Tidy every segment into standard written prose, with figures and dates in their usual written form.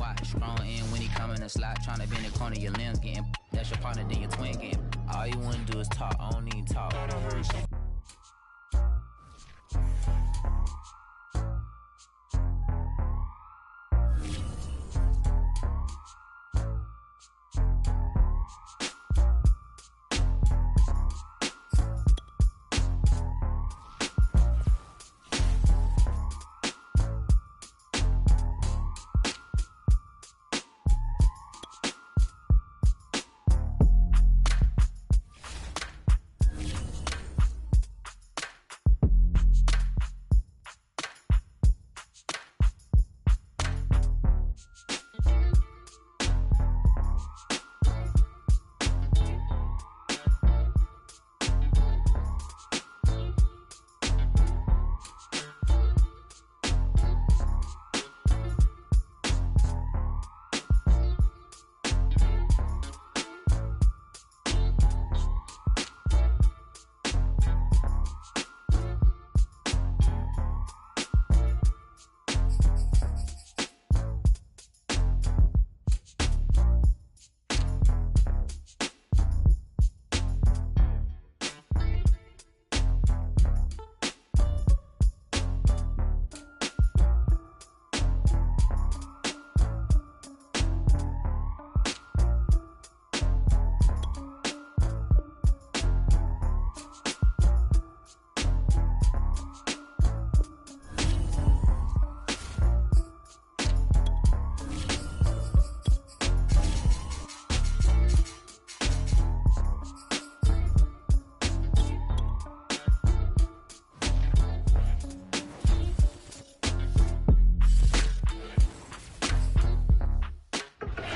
watch. Strong in when he come in the slot, tryna bend the corner, your limbs getting. That's your partner, then your twin getting. All you wanna do is talk, I don't need talk.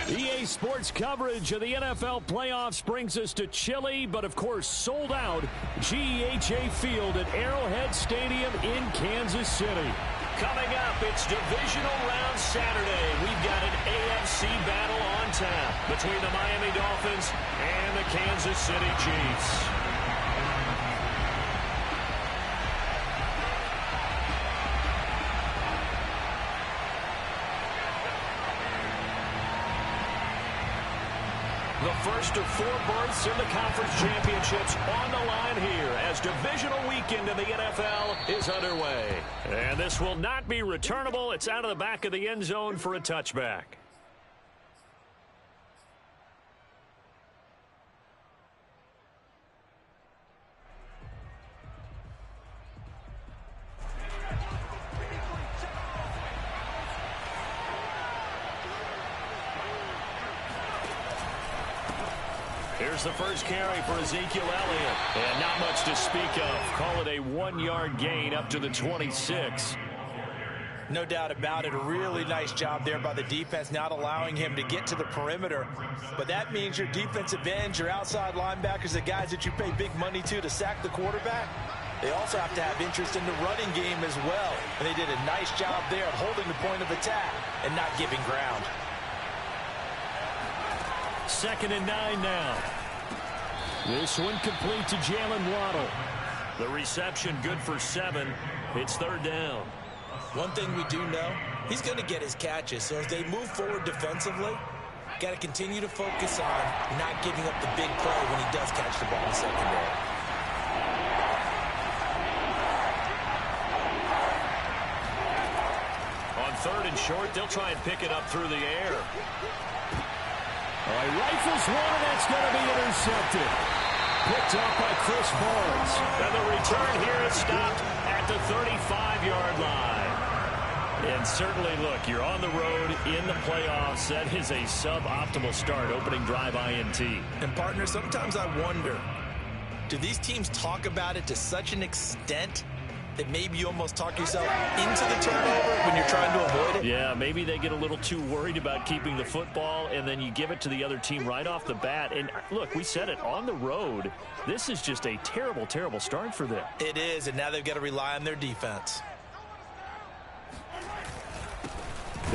EA Sports coverage of the NFL playoffs brings us to chilly, but of course sold out GEHA Field at Arrowhead Stadium in Kansas City. Coming up, it's divisional round Saturday. We've got an AFC battle on tap between the Miami Dolphins and the Kansas City Chiefs. The first of 4 berths in the conference championships on the line here as divisional weekend in the NFL is underway. And this will not be returnable. It's out of the back of the end zone for a touchback. Here's the first carry for Ezekiel Elliott. And not much to speak of. Call it a 1-yard gain up to the 26. No doubt about it. A really nice job there by the defense, not allowing him to get to the perimeter. But that means your defensive ends, your outside linebackers, the guys that you pay big money to sack the quarterback, they also have to have interest in the running game as well. And they did a nice job there of holding the point of attack and not giving ground. 2nd and 9 now. This one complete to Jalen Waddle. The reception good for 7. It's 3rd down. One thing we do know, he's going to get his catches. So as they move forward defensively, got to continue to focus on not giving up the big play when he does catch the ball in secondary. On 3rd and short, they'll try and pick it up through the air. All right, rifles one, and that's going to be intercepted. Picked up by Chris Barnes. And the return here is stopped at the 35-yard line. And certainly, look, you're on the road in the playoffs. That is a suboptimal start, opening drive INT. And, partner, sometimes I wonder, do these teams talk about it to such an extent that maybe you almost talk yourself into the turnover when you're trying to avoid it? Yeah, maybe they get a little too worried about keeping the football, and then you give it to the other team right off the bat. And, look, we said it, on the road, this is just a terrible, terrible start for them. It is, and now they've got to rely on their defense.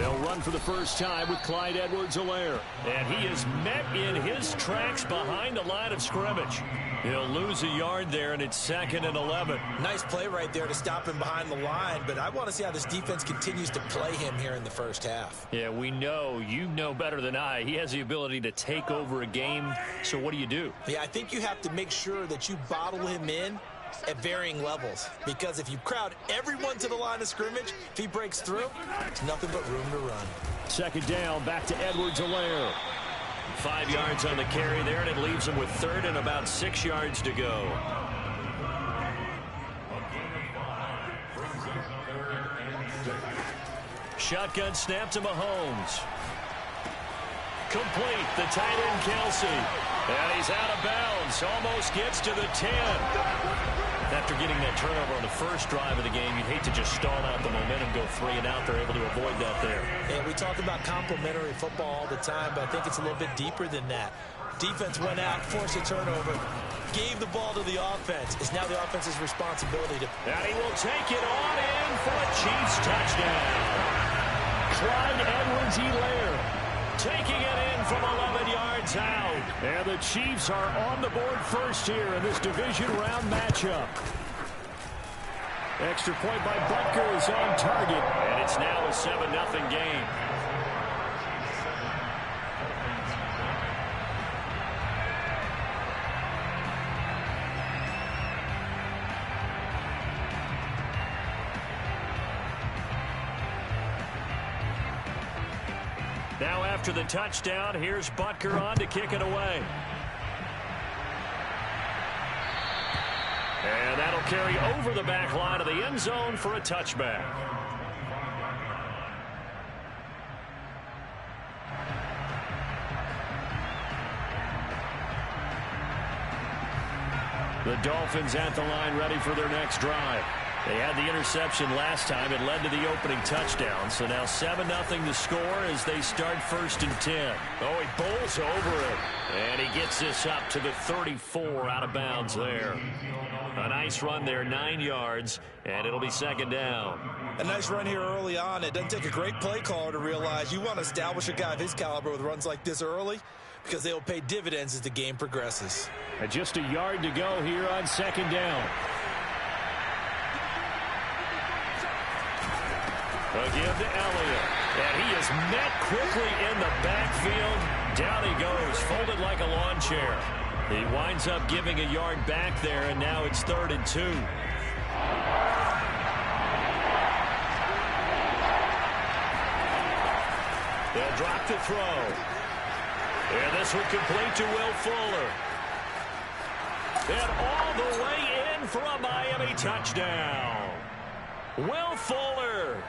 They'll run for the first time with Clyde Edwards-Helaire. And he is met in his tracks behind the line of scrimmage. He'll lose a yard there, and it's 2nd and 11. Nice play right there to stop him behind the line, but I want to see how this defense continues to play him here in the first half. Yeah, we know. You know better than I. He has the ability to take over a game, so what do? Yeah, I think you have to make sure that you bottle him in at varying levels, because if you crowd everyone to the line of scrimmage, if he breaks through, it's nothing but room to run. 2nd down, back to Edwards-Helaire. 5 yards on the carry there, and it leaves him with 3rd and about 6 yards to go. Shotgun snap to Mahomes. Complete, the tight end Kelsey. And he's out of bounds, almost gets to the 10. After getting that turnover on the first drive of the game, you'd hate to just stall out the momentum, go 3 and out. They're able to avoid that there. And we talk about complementary football all the time, but I think it's a little bit deeper than that. Defense went out, forced a turnover, gave the ball to the offense. It's now the offense's responsibility to... And he will take it on in for a Chiefs touchdown. Clyde Edwards-Helaire taking it in from 11 yards out. And the Chiefs are on the board first here in this division round matchup. Extra point by Butker is on target. And it's now a 7-0 game. Now after the touchdown, here's Butker on to kick it away. And that'll carry over the back line of the end zone for a touchback. The Dolphins at the line ready for their next drive. They had the interception last time. It led to the opening touchdown. So now 7-0 the score as they start 1st and 10. Oh, he bowls over it. And he gets this up to the 34 out of bounds there. A nice run there, 9 yards, and it'll be 2nd down. A nice run here early on. It doesn't take a great play caller to realize you want to establish a guy of his caliber with runs like this early, because they will pay dividends as the game progresses. And just a yard to go here on 2nd down. Again to Elliott. And he is met quickly in the backfield. Down he goes, folded like a lawn chair. He winds up giving a yard back there, and now it's 3rd and 2. They'll drop the throw. And this will complete to Will Fuller. And all the way in for a Miami touchdown. Will Fuller,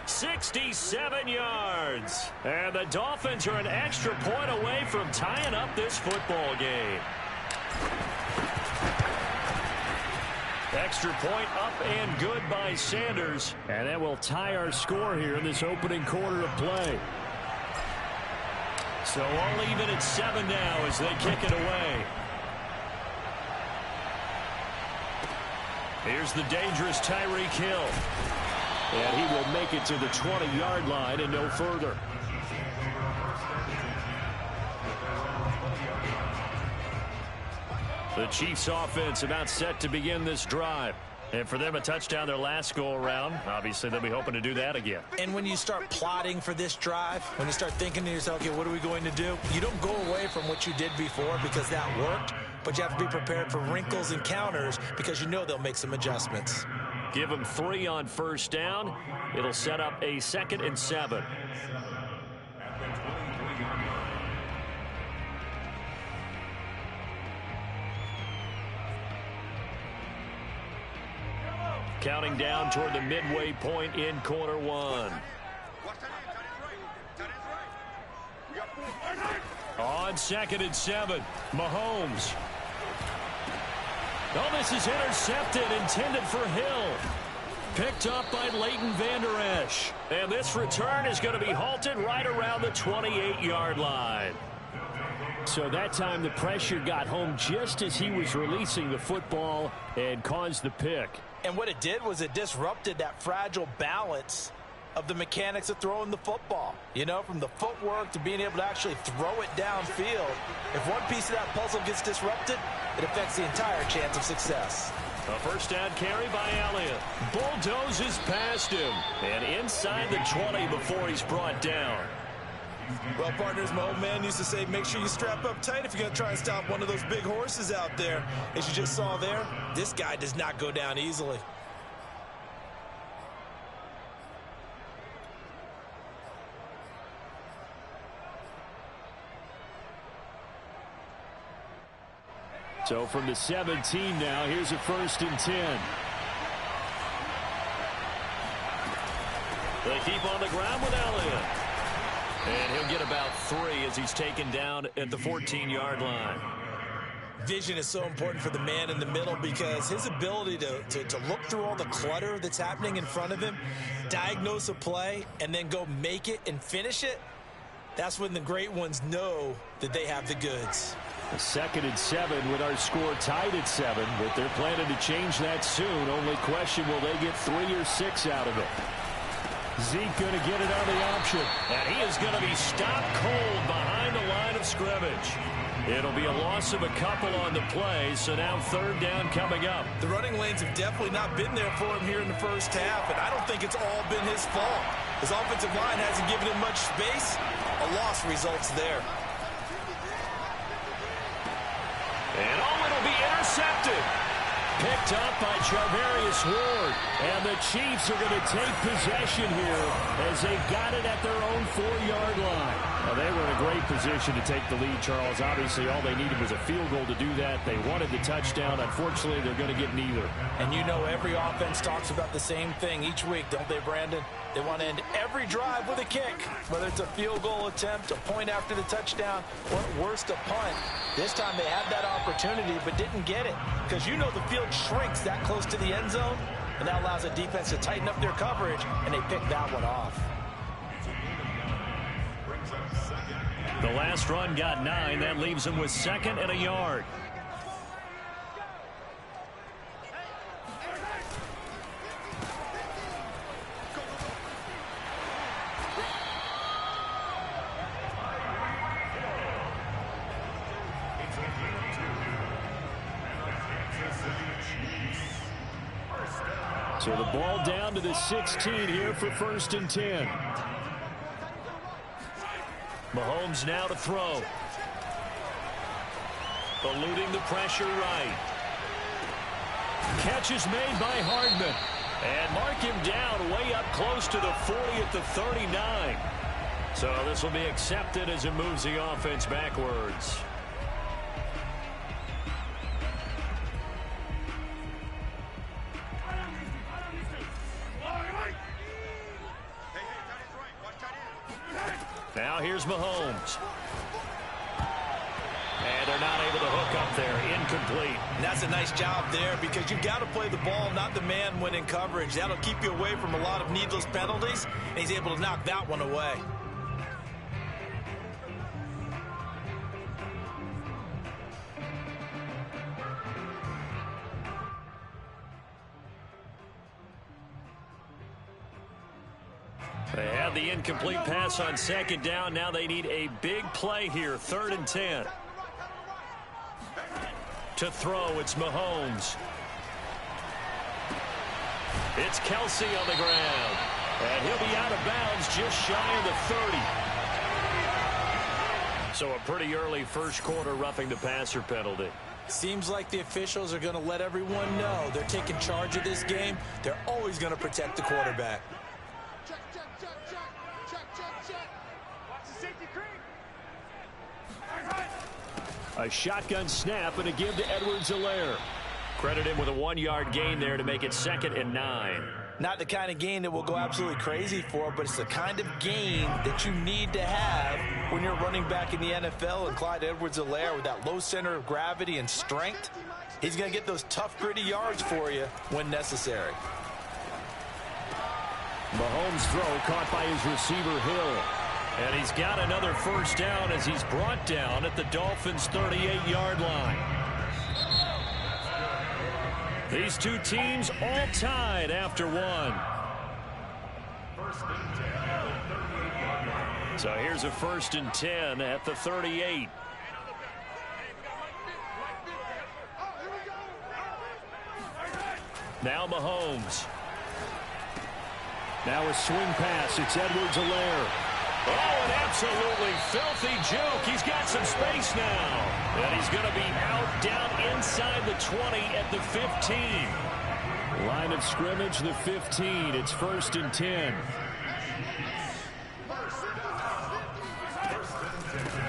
67 yards. And the Dolphins are an extra point away from tying up this football game. Extra point up and good by Sanders. And that will tie our score here in this opening quarter of play. So all even at 7 now as they kick it away. Here's the dangerous Tyreek Hill. And he will make it to the 20-yard line and no further. The Chiefs offense about set to begin this drive. And for them, a touchdown their last go-around. Obviously, they'll be hoping to do that again. And when you start plotting for this drive, when you start thinking to yourself, okay, what are we going to do? You don't go away from what you did before because that worked, but you have to be prepared for wrinkles and counters because you know they'll make some adjustments. Give them 3 on 1st down. It'll set up a 2nd and 7. Counting down toward the midway point in quarter 1. On 2nd and 7, Mahomes. Oh, this is intercepted, intended for Hill. Picked up by Leighton Vander Esch. And this return is going to be halted right around the 28-yard line. So that time the pressure got home just as he was releasing the football and caused the pick. And what it did was it disrupted that fragile balance of the mechanics of throwing the football. You know, from the footwork to being able to actually throw it downfield. If one piece of that puzzle gets disrupted, it affects the entire chance of success. A first down carry by Elliott. Bulldozes past him. And inside the 20 before he's brought down. Well, partners, my old man used to say, make sure you strap up tight if you're going to try and stop one of those big horses out there. As you just saw there, this guy does not go down easily. So from the 17 now, here's a 1st and 10. They keep on the ground with Elliott. And he'll get about 3 as he's taken down at the 14-yard line. Vision is so important for the man in the middle because his ability to look through all the clutter that's happening in front of him, diagnose a play, and then go make it and finish it, that's when the great ones know that they have the goods. A 2nd and 7 with our score tied at 7, but they're planning to change that soon. Only question, will they get 3 or 6 out of it? Zeke going to get it on the option. And he is going to be stopped cold behind the line of scrimmage. It'll be a loss of a couple on the play, so now 3rd down coming up. The running lanes have definitely not been there for him here in the first half, and I don't think it's all been his fault. His offensive line hasn't given him much space. A loss results there. And it'll be intercepted. Picked up by Charvarius Ward. And the Chiefs are going to take possession here as they've got it at their own 4-yard line. Well, they were in a great position to take the lead, Charles. Obviously, all they needed was a field goal to do that. They wanted the touchdown. Unfortunately, they're going to get neither. And you know every offense talks about the same thing each week, don't they, Brandon? They want to end every drive with a kick, whether it's a field goal attempt, a point after the touchdown, or at worst, a punt. This time they had that opportunity but didn't get it because you know the field shrinks that close to the end zone, and that allows the defense to tighten up their coverage, and they picked that one off. The last run got 9. That leaves them with 2nd and a yard. So the ball down to the 16 here for 1st and 10. Mahomes now to throw. Eluding the pressure right. Catch is made by Hardman. And mark him down way up close to the 40 at the 39. So this will be accepted as it moves the offense backwards. Now here's Mahomes. And they're not able to hook up there. Incomplete. And that's a nice job there because you've got to play the ball, not the man when in coverage. That'll keep you away from a lot of needless penalties, and he's able to knock that one away. They had the incomplete pass on 2nd down. Now they need a big play here. 3rd and 10. To throw, it's Mahomes. It's Kelsey on the ground. And he'll be out of bounds just shy of the 30. So a pretty early first quarter roughing the passer penalty. Seems like the officials are going to let everyone know they're taking charge of this game. They're always going to protect the quarterback. A shotgun snap and a give to Edwards-Helaire. Credit him with a 1-yard gain there to make it 2nd and 9. Not the kind of gain that we'll go absolutely crazy for, but it's the kind of gain that you need to have when you're running back in the NFL. And Clyde Edwards-Helaire, with that low center of gravity and strength, he's going to get those tough, gritty yards for you when necessary. Mahomes' throw caught by his receiver Hill. And he's got another first down as he's brought down at the Dolphins' 38-yard line. These two teams all tied after one. So here's a 1st and 10 at the 38. Now Mahomes. Now a swing pass. It's Edwards-Helaire. Oh, an absolutely filthy juke. He's got some space now. And he's going to be out down inside the 20 at the 15. Line of scrimmage, the 15. It's 1st and 10.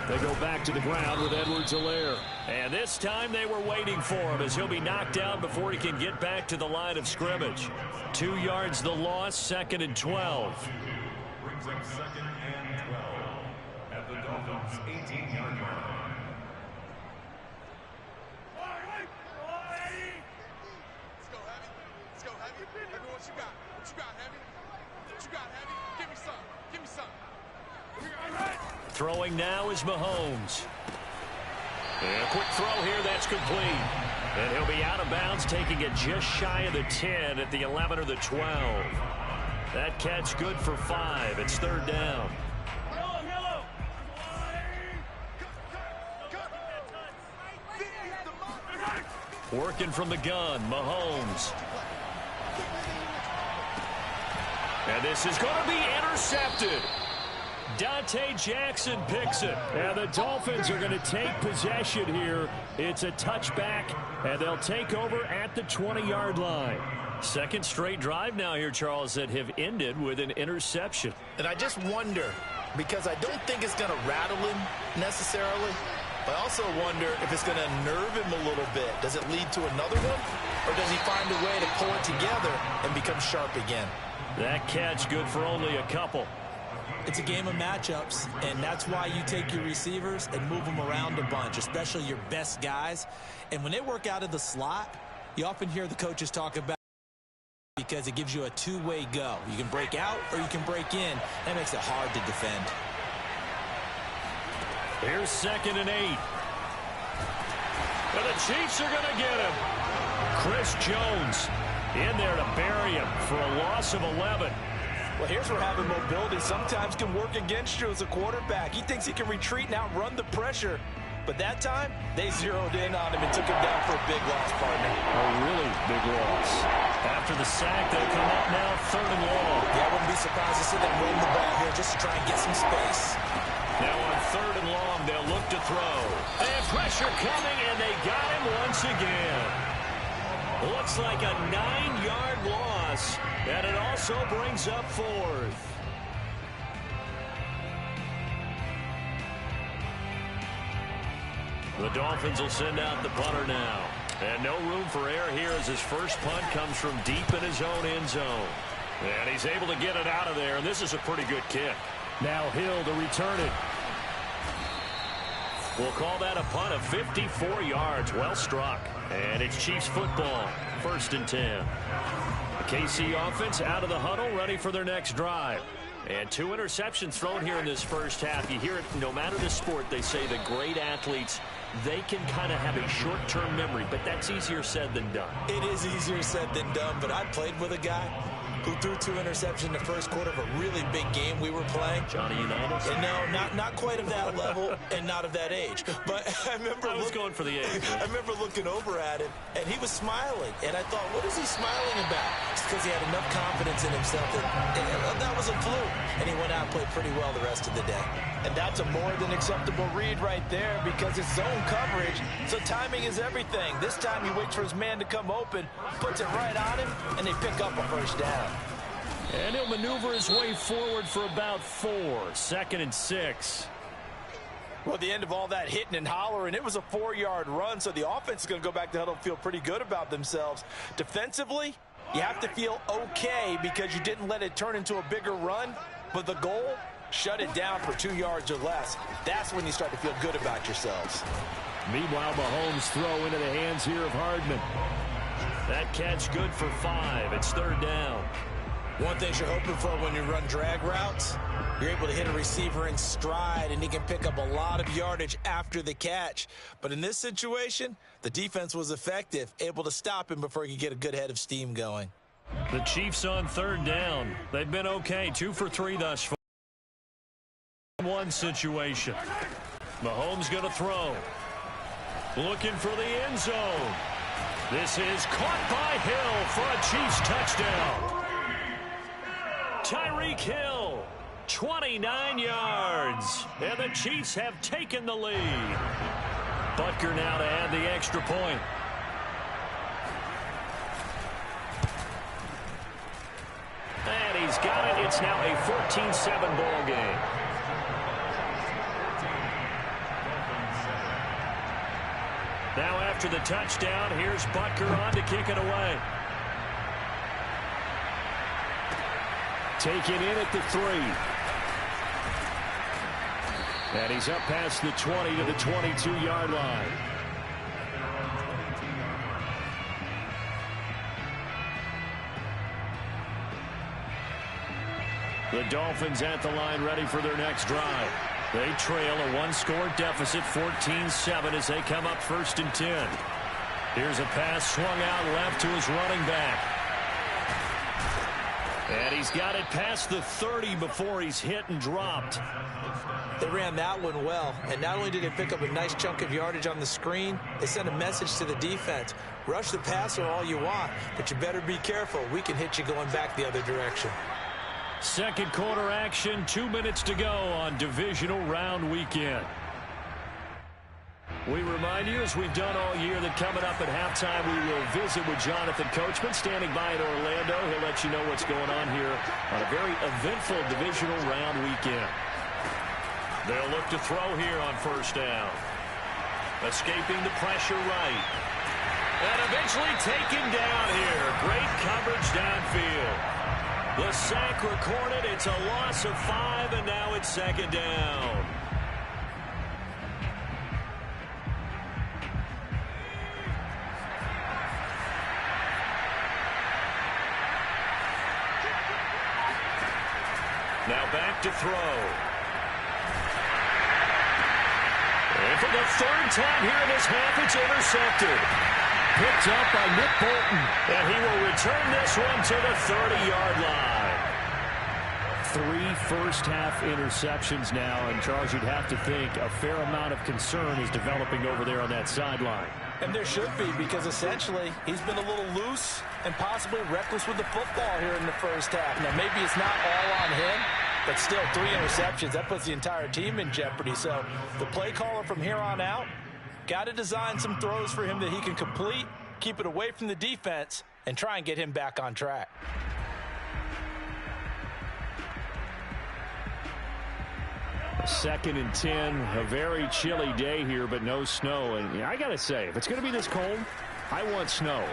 They go back to the ground with Edwards-Helaire. And this time they were waiting for him as he'll be knocked down before he can get back to the line of scrimmage. 2 yards the loss, 2nd and 12. Brings up 2nd and 12 at the Dolphins' 18-yard line. Let's go, Heavy. Let's go, Heavy. Heavy, what you got? What you got, Heavy? What you got, Heavy? Give me some. Give me some. Throwing now is Mahomes. And a quick throw here, that's complete. And he'll be out of bounds, taking it just shy of the 10 at the 11 or the 12. That catch good for 5. It's 3rd down. Working from the gun, Mahomes. And this is going to be intercepted. Dante Jackson picks it. And the Dolphins are going to take possession here. It's a touchback, and they'll take over at the 20-yard line. Second straight drive now here, Charles, that have ended with an interception. And I just wonder, because I don't think it's going to rattle him necessarily, but I also wonder if it's going to nerve him a little bit. Does it lead to another one? Or does he find a way to pull it together and become sharp again? That catch good for only a couple. It's a game of matchups, and that's why you take your receivers and move them around a bunch, especially your best guys. And when they work out of the slot, you often hear the coaches talk about because it gives you a two-way go. You can break out or you can break in. That makes it hard to defend. Here's 2nd and 8. And the Chiefs are going to get him. Chris Jones in there to bury him for a loss of 11. Well, here's where having mobility sometimes can work against you as a quarterback. He thinks he can retreat and outrun the pressure. But that time, they zeroed in on him and took him down for a big loss, partner. A really big loss. After the sack, they'll come up now 3rd and long. Yeah, I wouldn't be surprised to see them run the ball here just to try and get some space. Now on 3rd and long, they'll look to throw. And pressure coming, and they got him once again. Looks like a 9-yard loss, and it also brings up 4th. The Dolphins will send out the punter now. And no room for error here as his first punt comes from deep in his own end zone. And he's able to get it out of there, and this is a pretty good kick. Now Hill to return it. We'll call that a punt of 54 yards. Well struck. And it's Chiefs football. 1st and 10. The KC offense out of the huddle, ready for their next drive. And 2 interceptions thrown here in this first half. You hear it no matter the sport. They say the great athletes, they can kind of have a short-term memory, but that's easier said than done. It is easier said than done, but I played with a guy who threw 2 interceptions in the first quarter of a really big game we were playing. Johnny Unitas? And no, not quite of that level and not of that age. But I remember I was going for the age. I remember looking over at him, and he was smiling. And I thought, what is he smiling about? It's because he had enough confidence in himself that was a fluke. And he went out and played pretty well the rest of the day. And that's a more than acceptable read right there because it's zone coverage, so timing is everything. This time he waits for his man to come open, puts it right on him, and they pick up a first down. And he'll maneuver his way forward for about 4. 2nd and 6. Well, at the end of all that hitting and hollering, it was a 4-yard run, so the offense is going to go back to huddle and feel pretty good about themselves. Defensively, you have to feel okay because you didn't let it turn into a bigger run, but the goal, shut it down for 2 yards or less. That's when you start to feel good about yourselves. Meanwhile, Mahomes throw into the hands here of Hardman. That catch good for 5. It's 3rd down. One thing you're hoping for when you run drag routes, you're able to hit a receiver in stride, and he can pick up a lot of yardage after the catch. But in this situation, the defense was effective, able to stop him before he could get a good head of steam going. The Chiefs on third down. They've been okay, 2 for 3 thus far. One situation. Mahomes going to throw. Looking for the end zone. This is caught by Hill for a Chiefs touchdown. Tyreek Hill, 29 yards. And the Chiefs have taken the lead. Butker now to add the extra point. And he's got it. It's now a 14-7 ball game. Now after the touchdown, here's Butker on to kick it away. Taken in at the 3. And he's up past the 20 to the 22-yard line. The Dolphins at the line ready for their next drive. They trail a one-score deficit, 14-7, as they come up 1st and 10. Here's a pass swung out left to his running back. And he's got it past the 30 before he's hit and dropped. They ran that one well, and not only did they pick up a nice chunk of yardage on the screen, they sent a message to the defense. Rush the passer all you want, but you better be careful. We can hit you going back the other direction. Second quarter action, 2 minutes to go on divisional round weekend. We remind you, as we've done all year, that coming up at halftime, we will visit with Jonathan Coachman, standing by in Orlando. He'll let you know what's going on here on a very eventful divisional round weekend. They'll look to throw here on 1st down. Escaping the pressure right. And eventually taken down here. Great coverage downfield. The sack recorded. It's a loss of 5, and now it's 2nd down. Now back to throw. And for the 3rd time here in this half, it's intercepted. Picked up by Nick Bolton. And he will return this one to the 30-yard line. 3 first-half interceptions now. And, Charles, you'd have to think a fair amount of concern is developing over there on that sideline. And there should be, because essentially he's been a little loose and possibly reckless with the football here in the first half. Now, maybe it's not all on him, but still 3 interceptions. That puts the entire team in jeopardy. So the play caller from here on out got to design some throws for him that he can complete, keep it away from the defense, and try and get him back on track. Second and 10, a very chilly day here, but no snow. And I got to say, if it's going to be this cold, I want snow.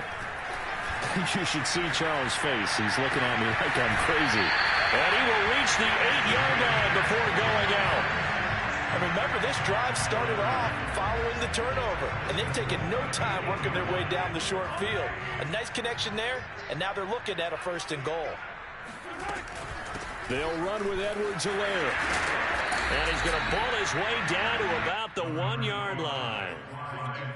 You should see Charles' face. He's looking at me like I'm crazy. And he will reach the 8-yard line before going out. And remember, this drive started off following the turnover, and they've taken no time working their way down the short field. A nice connection there, and now they're looking at a 1st and goal. They'll run with Edwards-Helaire. And he's going to ball his way down to about the 1-yard line.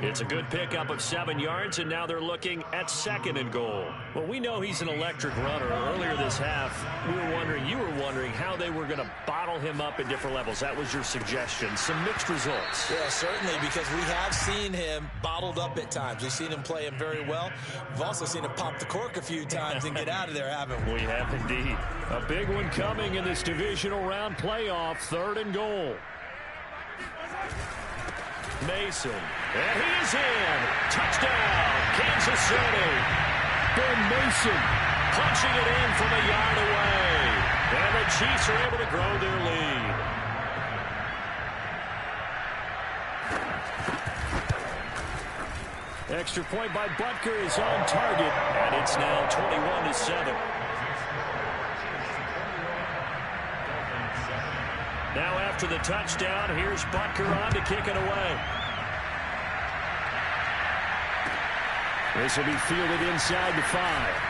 It's a good pickup of 7 yards, and now they're looking at 2nd and goal. Well, we know he's an electric runner. Earlier this half, you were wondering how they were going to bottle him up at different levels. That was your suggestion. Some mixed results. Yeah, certainly, because we have seen him bottled up at times. We've seen him play him very well. We've also seen him pop the cork a few times and get out of there, haven't we? We have indeed. A big one coming in this divisional round playoff, 3rd and goal. Mason, and he is in. Touchdown, Kansas City. Ben Mason punching it in from a yard away. And the Chiefs are able to grow their lead. Extra point by Butker is on target, and it's now 21-7. Now after the touchdown, here's Butker on to kick it away. This will be fielded inside the 5.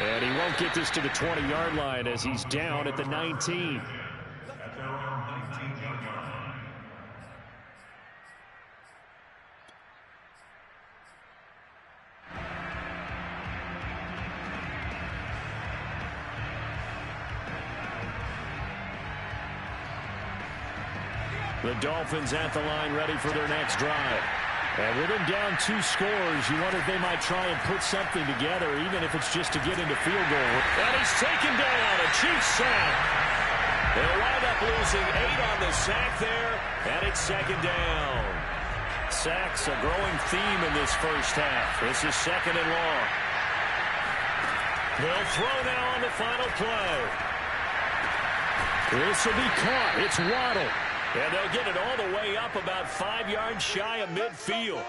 And he won't get this to the 20-yard line as he's down at the 19. The Dolphins at the line ready for their next drive. And with them down 2 scores, you wonder if they might try and put something together, even if it's just to get into field goal. And he's taken down, a Chiefs sack. They'll wind up losing 8 on the sack there, and it's second down. Sacks a growing theme in this first half. This is second and long. They'll throw now on the final play. This will be caught. It's Waddle. And they'll get it all the way up about 5 yards shy of midfield.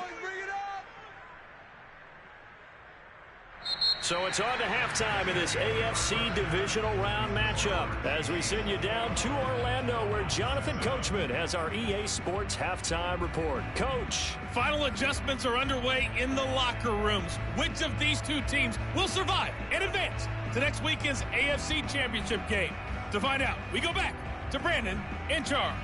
So it's on to halftime in this AFC divisional round matchup as we send you down to Orlando where Jonathan Coachman has our EA Sports halftime report. Coach. Final adjustments are underway in the locker rooms. Which of these 2 teams will survive and advance to next weekend's AFC Championship game? To find out, we go back to Brandon and Charles.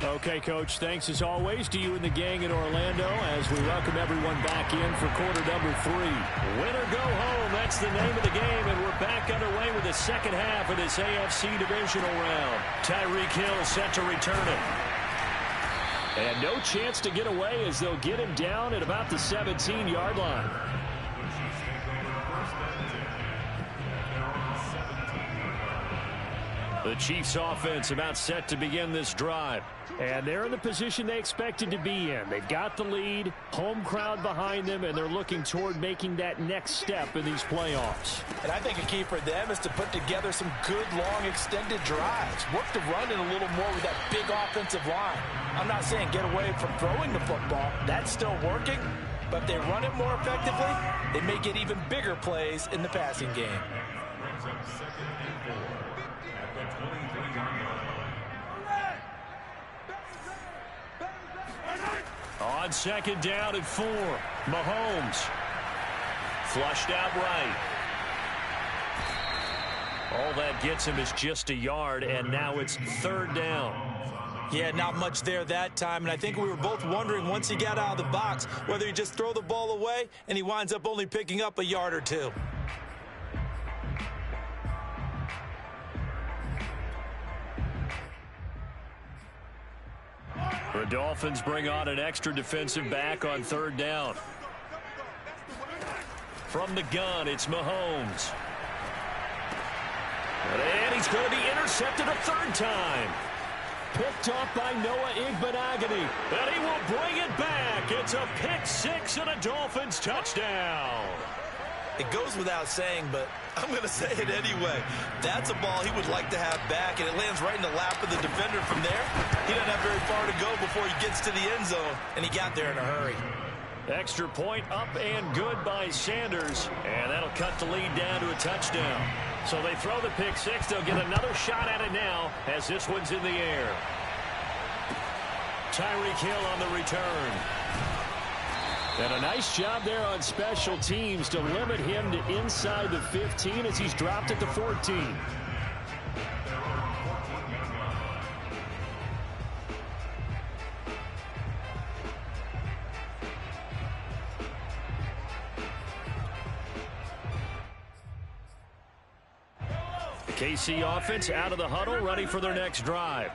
Okay, Coach, thanks as always to you and the gang in Orlando as we welcome everyone back in for quarter number 3. Win or go home, that's the name of the game, and we're back underway with the second half of this AFC divisional round. Tyreek Hill set to return it. And no chance to get away as they'll get him down at about the 17-yard line. The Chiefs offense about set to begin this drive. And they're in the position they expected to be in. They've got the lead, home crowd behind them, and they're looking toward making that next step in these playoffs. And I think a key for them is to put together some good, long, extended drives. Work the run in a little more with that big offensive line. I'm not saying get away from throwing the football. That's still working. But if they run it more effectively, they may get even bigger plays in the passing game. On second down and 4, Mahomes. Flushed out right. All that gets him is just a yard, and now it's third down. Yeah, not much there that time, and I think we were both wondering once he got out of the box whether he just throw the ball away, and he winds up only picking up a yard or 2. The Dolphins bring on an extra defensive back on third down. From the gun, it's Mahomes. And he's going to be intercepted a third time. Picked off by Noah Igbenogany. And he will bring it back. It's a pick 6 and a Dolphins touchdown. It goes without saying, but I'm going to say it anyway. That's a ball he would like to have back, and it lands right in the lap of the defender from there. He doesn't have very far to go before he gets to the end zone, and he got there in a hurry. Extra point up and good by Sanders, and that'll cut the lead down to a touchdown. So they throw the pick 6. They'll get another shot at it now as this one's in the air. Tyreek Hill on the return. And a nice job there on special teams to limit him to inside the 15 as he's dropped at the 14. The KC offense out of the huddle, ready for their next drive.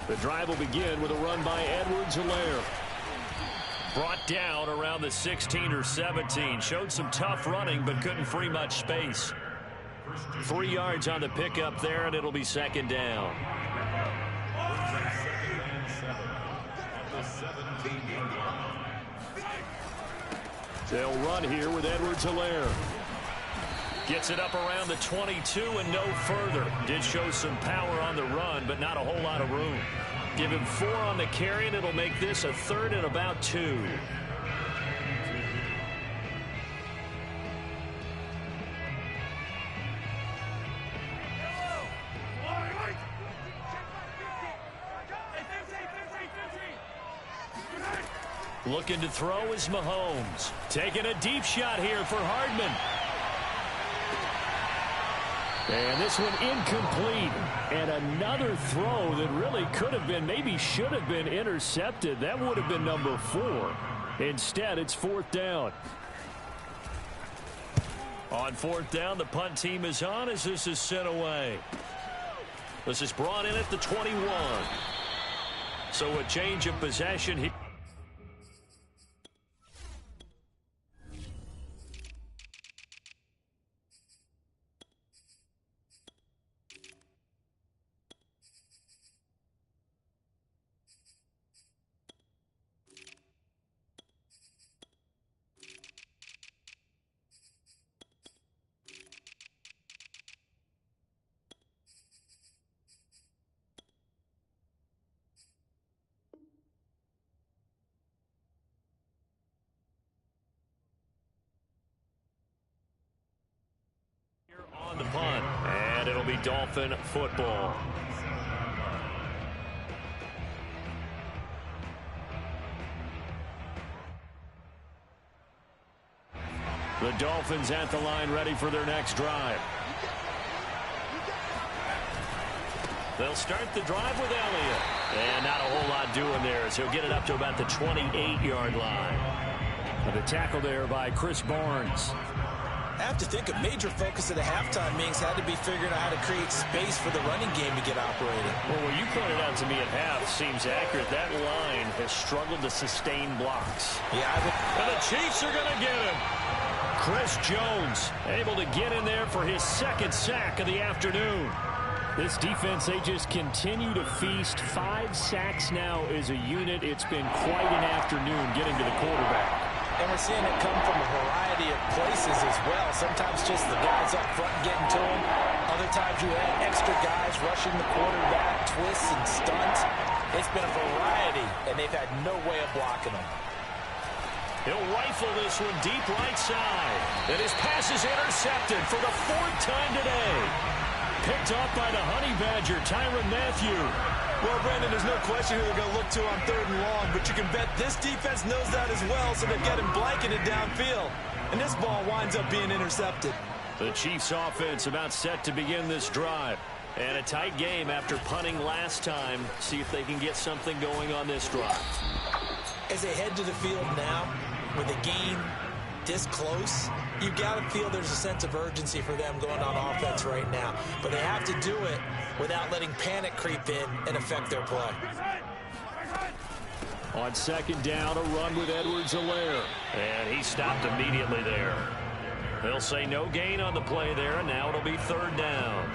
The drive will begin with a run by Edwards-Helaire. Brought down around the 16 or 17. Showed some tough running, but couldn't free much space. 3 yards on the pickup there, and it'll be second down. They'll run here with Edwards-Helaire. Gets it up around the 22 and no further. Did show some power on the run, but not a whole lot of room. Give him 4 on the carry, and it'll make this a third and about 2. Looking to throw is Mahomes. Taking a deep shot here for Hardman. And this one incomplete. And another throw that really could have been, maybe should have been intercepted. That would have been number 4. Instead, it's 4th down. On 4th down, the punt team is on as this is sent away. This is brought in at the 21. So a change of possession here. On the punt, and it'll be Dolphin football. The Dolphins at the line, ready for their next drive. They'll start the drive with Elliott. And not a whole lot doing there as he'll get it up to about the 28-yard line. And the tackle there by Chris Barnes. I have to think a major focus of the halftime meetings had to be figuring out how to create space for the running game to get operating. Well, what you pointed out to me at half seems accurate. That line has struggled to sustain blocks. Yeah, and the Chiefs are going to get him. Chris Jones able to get in there for his 2nd sack of the afternoon. This defense, they just continue to feast. 5 sacks now as a unit. It's been quite an afternoon getting to the quarterback. And we're seeing it come from a variety of places as well. Sometimes just the guys up front getting to him. Other times you have extra guys rushing the quarterback, twists and stunts. It's been a variety, and they've had no way of blocking them. He'll rifle this one deep right side. And his pass is intercepted for the 4th time today. Picked off by the Honey Badger, Tyrann Mathieu. Well, Brandon, there's no question who they're going to look to on 3rd and long, but you can bet this defense knows that as well, so they're getting blanketed downfield. And this ball winds up being intercepted. The Chiefs offense about set to begin this drive. And a tight game after punting last time. See if they can get something going on this drive. As they head to the field now, with a game this close, you got to feel there's a sense of urgency for them going on offense right now. But they have to do it without letting panic creep in and affect their play. On 2nd down, a run with Edwards-Helaire. And he stopped immediately there. They'll say no gain on the play there, and now it'll be 3rd down.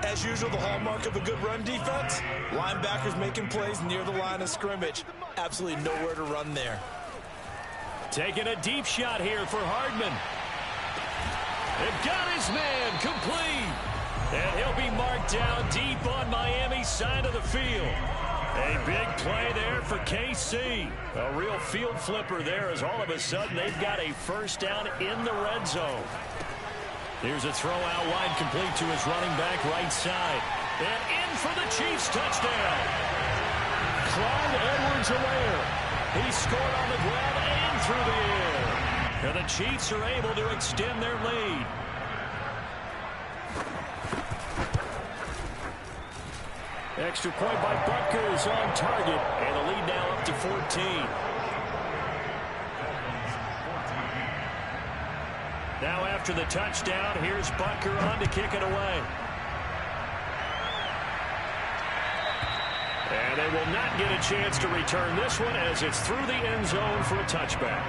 As usual, the hallmark of a good run defense, linebackers making plays near the line of scrimmage. Absolutely nowhere to run there. Taking a deep shot here for Hardman. They've got his man complete. And he'll be marked down deep on Miami's side of the field. A big play there for KC. A real field flipper there as all of a sudden they've got a 1st down in the red zone. Here's a throw out wide complete to his running back right side. And in for the Chiefs touchdown. Clyde Edwards-Helaire. He scored on the ground and through the air. And the Chiefs are able to extend their lead. Extra point by Butker is on target. And the lead now up to 14. Now after the touchdown, here's Butker on to kick it away. And they will not get a chance to return this one as it's through the end zone for a touchback.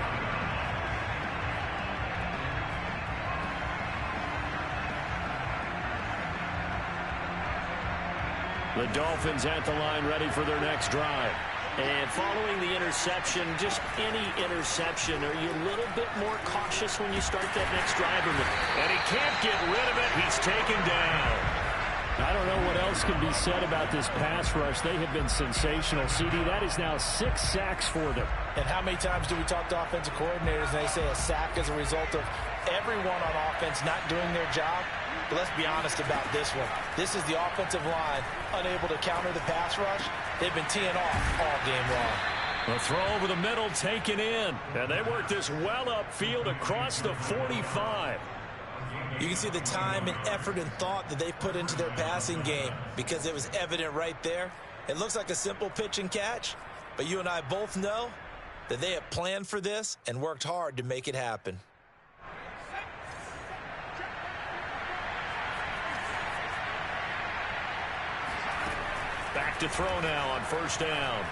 The Dolphins at the line ready for their next drive. And following the interception, just any interception, are you a little bit more cautious when you start that next drive? And he can't get rid of it. He's taken down. I don't know what else can be said about this pass rush. They have been sensational. CD, that is now 6 sacks for them. And how many times do we talk to offensive coordinators and they say a sack as a result of everyone on offense not doing their job? But let's be honest about this one. This is the offensive line unable to counter the pass rush. They've been teeing off all game long. A throw over the middle taken in. And they work this well upfield across the 45. You can see the time and effort and thought that they put into their passing game because it was evident right there. It looks like a simple pitch and catch, but you and I both know that they have planned for this and worked hard to make it happen. Back to throw now on first down.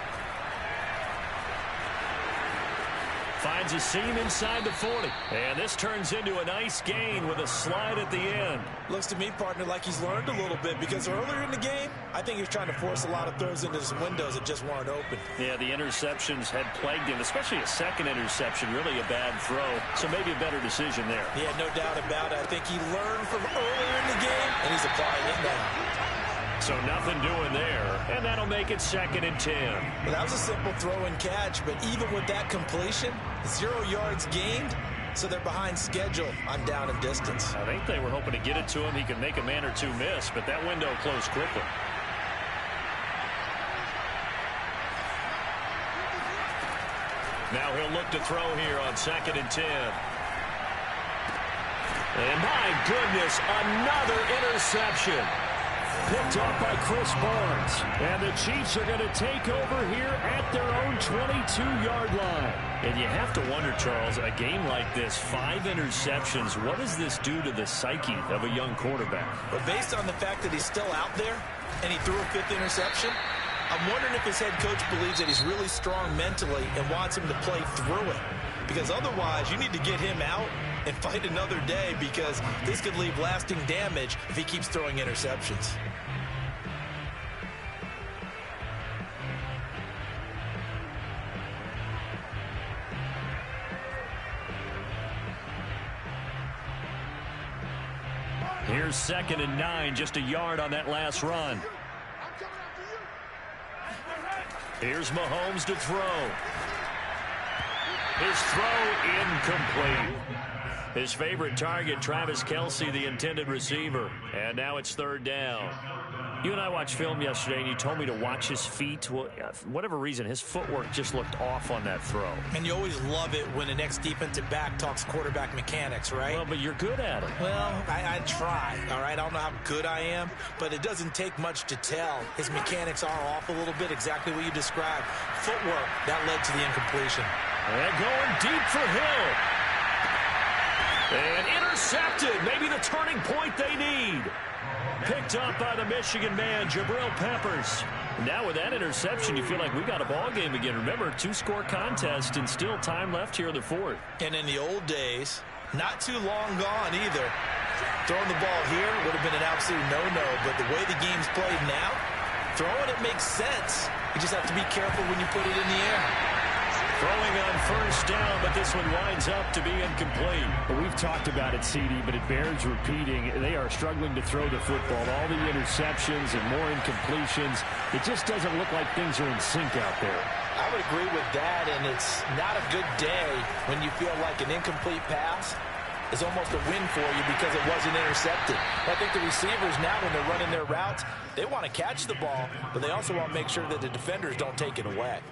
Finds a seam inside the 40. And this turns into a nice gain with a slide at the end. Looks to me, partner, like he's learned a little bit because earlier in the game, I think he was trying to force a lot of throws into some windows that just weren't open. Yeah, the interceptions had plagued him, especially a second interception, really a bad throw. So maybe a better decision there. Yeah, no doubt about it. I think he learned from earlier in the game, and he's applying it now. So nothing doing there, and that'll make it 2nd and 10. Well, that was a simple throw and catch, but even with that completion, 0 yards gained, so they're behind schedule on down and distance. I think they were hoping to get it to him. He could make a man or two miss, but that window closed quickly. Now he'll look to throw here on 2nd and 10. And my goodness, another interception. Picked up by Chris Barnes. And the Chiefs are going to take over here at their own 22-yard line. And you have to wonder, Charles, a game like this, 5 interceptions, what does this do to the psyche of a young quarterback? But based on the fact that he's still out there and he threw a 5th interception, I'm wondering if his head coach believes that he's really strong mentally and wants him to play through it. Because otherwise, you need to get him out and fight another day because this could leave lasting damage if he keeps throwing interceptions. Here's 2nd and 9, just a yard on that last run. Here's Mahomes to throw. His throw incomplete. His favorite target, Travis Kelce, the intended receiver. And now it's 3rd down. You and I watched film yesterday, and you told me to watch his feet. Well, for whatever reason, his footwork just looked off on that throw. And you always love it when the next defensive back talks quarterback mechanics, right? Well, but you're good at it. Well, I try, all right? I don't know how good I am, but it doesn't take much to tell. His mechanics are off a little bit, exactly what you described. Footwork, that led to the incompletion. And going deep for Hill. And intercepted. Maybe the turning point they need. Picked up by the Michigan man, Jabril Peppers. Now with that interception, you feel like we got a ball game again. Remember, 2-score contest and still time left here in the 4th. And in the old days, not too long gone either. Throwing the ball here would have been an absolute no-no, but the way the game's played now, throwing it makes sense. You just have to be careful when you put it in the air. Throwing on first down, but this one winds up to be incomplete. Well, we've talked about it, CD, but it bears repeating. They are struggling to throw the football. All the interceptions and more incompletions. It just doesn't look like things are in sync out there. I would agree with that, and it's not a good day when you feel like an incomplete pass is almost a win for you because it wasn't intercepted. I think the receivers now, when they're running their routes, they want to catch the ball, but they also want to make sure that the defenders don't take it away.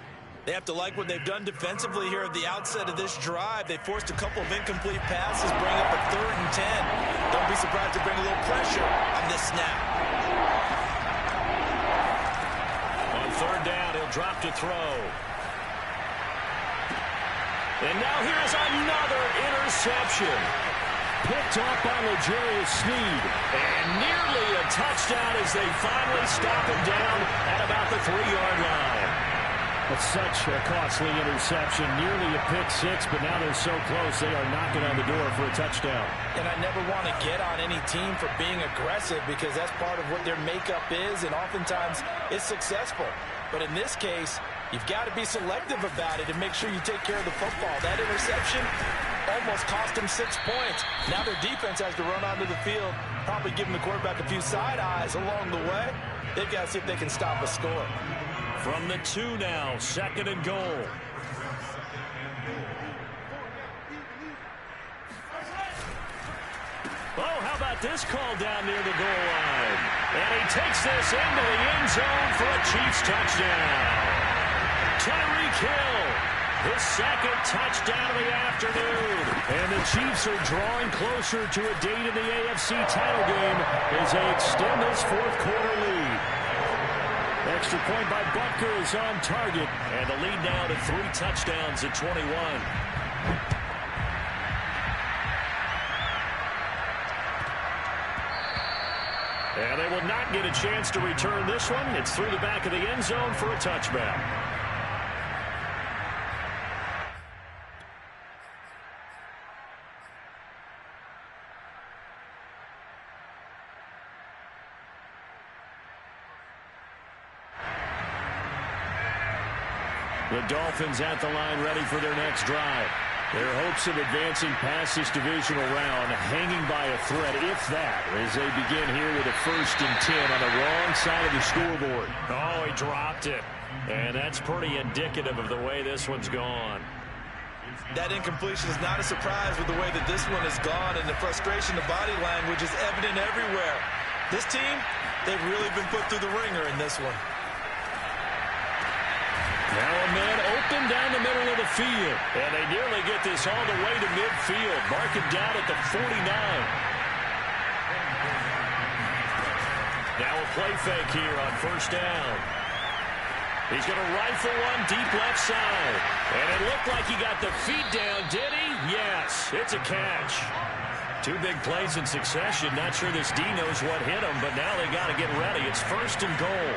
They have to like what they've done defensively here at the outset of this drive. They forced a couple of incomplete passes, bring up a 3rd and 10. Don't be surprised to bring a little pressure on this snap. On 3rd down, he'll drop to throw. And now here's another interception. Picked up by L'Jarius Sneed. And nearly a touchdown as they finally stop him down at about the 3-yard line. It's such a costly interception, nearly a pick 6, but now they're so close they are knocking on the door for a touchdown. And I never want to get on any team for being aggressive because that's part of what their makeup is, and oftentimes it's successful. But in this case, you've got to be selective about it and make sure you take care of the football. That interception almost cost them 6 points. Now their defense has to run onto the field, probably giving the quarterback a few side eyes along the way. They've got to see if they can stop a score. From the 2 now, 2nd and goal. Oh, how about this call down near the goal line? And he takes this into the end zone for a Chiefs touchdown. Tyreek Hill His second touchdown of the afternoon. And the Chiefs are drawing closer to a date in the AFC title game as they extend this fourth quarter lead. Extra point by Butker is on target. And the lead now to 3 touchdowns at 21. And they will not get a chance to return this one. It's through the back of the end zone for a touchback. The Dolphins at the line ready for their next drive. Their hopes of advancing past this divisional round hanging by a thread, if that, as they begin here with a 1st and 10 on the wrong side of the scoreboard. Oh, he dropped it. And that's pretty indicative of the way this one's gone. That incompletion is not a surprise with the way that this one has gone, and the frustration, the body language is evident everywhere. This team, they've really been put through the ringer in this one. Now a man open down the middle of the field. And they nearly get this all the way to midfield. Mark it down at the 49. Now a play fake here on 1st down. He's going to rifle one deep left side. And it looked like he got the feet down, did he? Yes, it's a catch. 2 big plays in succession. Not sure this D knows what hit him, but now they got to get ready. It's 1st and goal.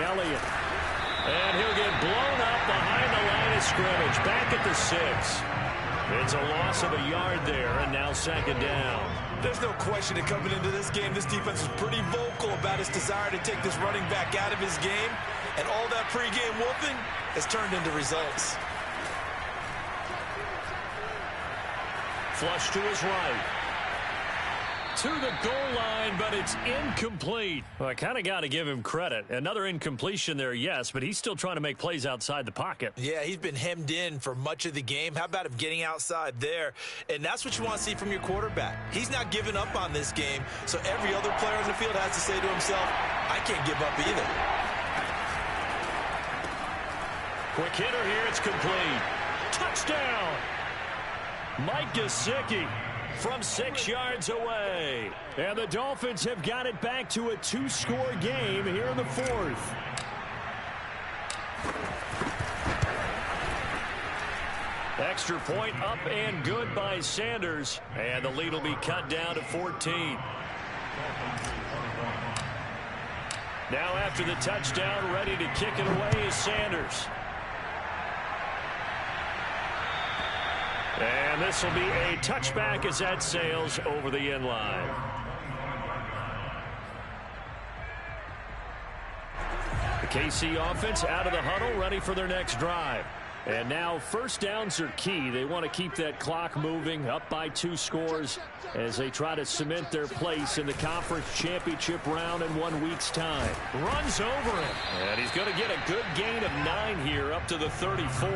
Elliott. And he'll get blown up behind the line of scrimmage. Back at the 6. It's a loss of a yard there, and now 2nd down. There's no question that coming into this game, this defense is pretty vocal about its desire to take this running back out of his game. And all that pregame whooping has turned into results. Flush to his right. To the goal line, but it's incomplete. Well, I kind of got to give him credit. Another incompletion there, yes, but he's still trying to make plays outside the pocket. Yeah, he's been hemmed in for much of the game. How about him getting outside there? And that's what you want to see from your quarterback. He's not giving up on this game, so every other player on the field has to say to himself, I can't give up either. Quick hitter here, it's complete. Touchdown! Mike Gesicki from 6 yards away. And the Dolphins have got it back to a 2-score game here in the 4th. Extra point up and good by Sanders. And the lead will be cut down to 14. Now after the touchdown, ready to kick it away is Sanders. And this will be a touchback as that sails over the end line. The KC offense out of the huddle, ready for their next drive. And now 1st downs are key. They want to keep that clock moving, up by 2 scores as they try to cement their place in the conference championship round in 1 week's time. Runs over him. And he's going to get a good gain of 9 here up to the 34.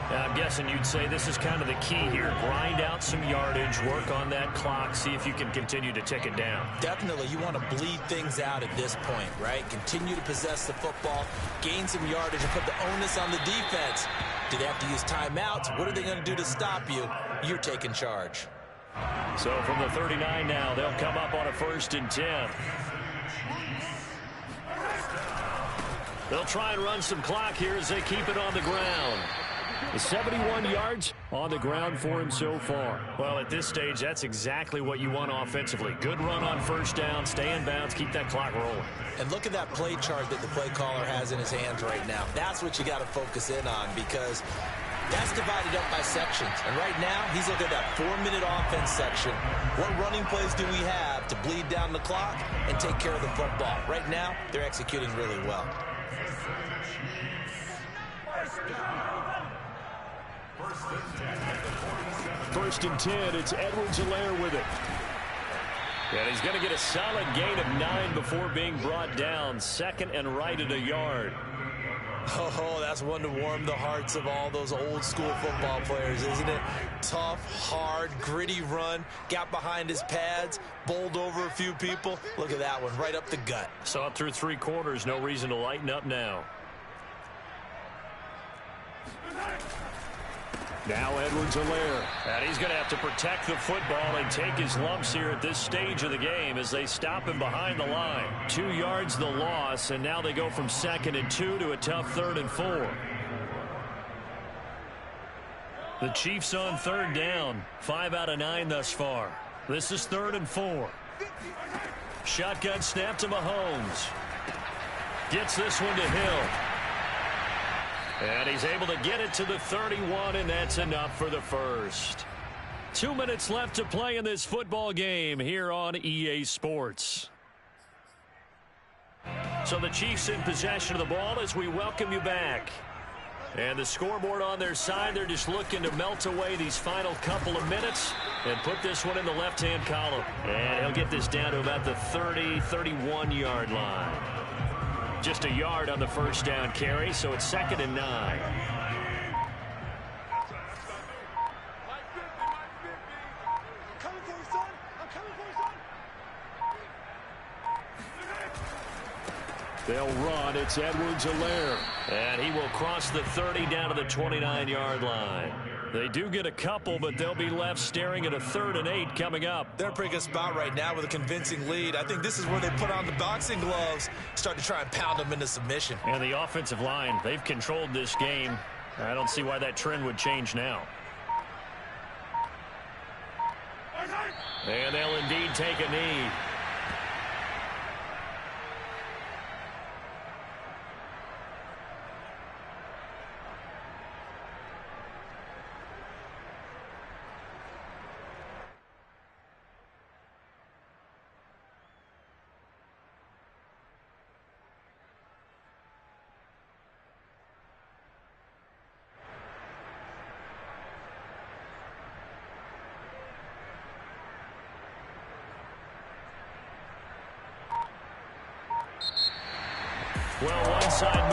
I'm guessing you'd say this is kind of the key here. Grind out some yardage, work on that clock, see if you can continue to tick it down. Definitely, you want to bleed things out at this point, right? Continue to possess the football, gain some yardage, and put the onus on the defense. Do they have to use timeouts? What are they going to do to stop you? You're taking charge. So from the 39 now, they'll come up on a 1st and 10. They'll try and run some clock here as they keep it on the ground. 71 yards on the ground for him so far. Well, at this stage, that's exactly what you want offensively. Good run on 1st down, stay in bounds, keep that clock rolling. And look at that play chart that the play caller has in his hands right now. That's what you got to focus in on because that's divided up by sections. And right now, he's looking at that 4-minute offense section. What running plays do we have to bleed down the clock and take care of the football? Right now, they're executing really well. 1st and 10, it's Edwards-Helaire with it. And he's going to get a solid gain of 9 before being brought down. 2nd and right at a yard. Oh, that's one to warm the hearts of all those old school football players, isn't it? Tough, hard, gritty run, got behind his pads, bowled over a few people. Look at that one, right up the gut. Saw it through 3 quarters, no reason to lighten up now. Now Edwards-Helaire. And he's going to have to protect the football and take his lumps here at this stage of the game as they stop him behind the line. 2 yards the loss, and now they go from 2nd and 2 to a tough 3rd and 4. The Chiefs on 3rd down. 5 out of 9 thus far. This is 3rd and 4. Shotgun snap to Mahomes. Gets this one to Hill. And he's able to get it to the 31, and that's enough for the first. 2 minutes left to play in this football game here on EA Sports. So the Chiefs in possession of the ball as we welcome you back. And the scoreboard on their side, they're just looking to melt away these final couple of minutes and put this one in the left-hand column. And he'll get this down to about the 30, 31-yard line. Just a yard on the first down carry, so it's 2nd and 9. They'll run. It's Edwards-Helaire. And he will cross the 30 down to the 29-yard line. They do get a couple, but they'll be left staring at a 3rd and 8 coming up. They're in a pretty good spot right now with a convincing lead. I think this is where they put on the boxing gloves, start to try and pound them into submission. And the offensive line, they've controlled this game. I don't see why that trend would change now. And they'll indeed take a knee. Well, one side moves.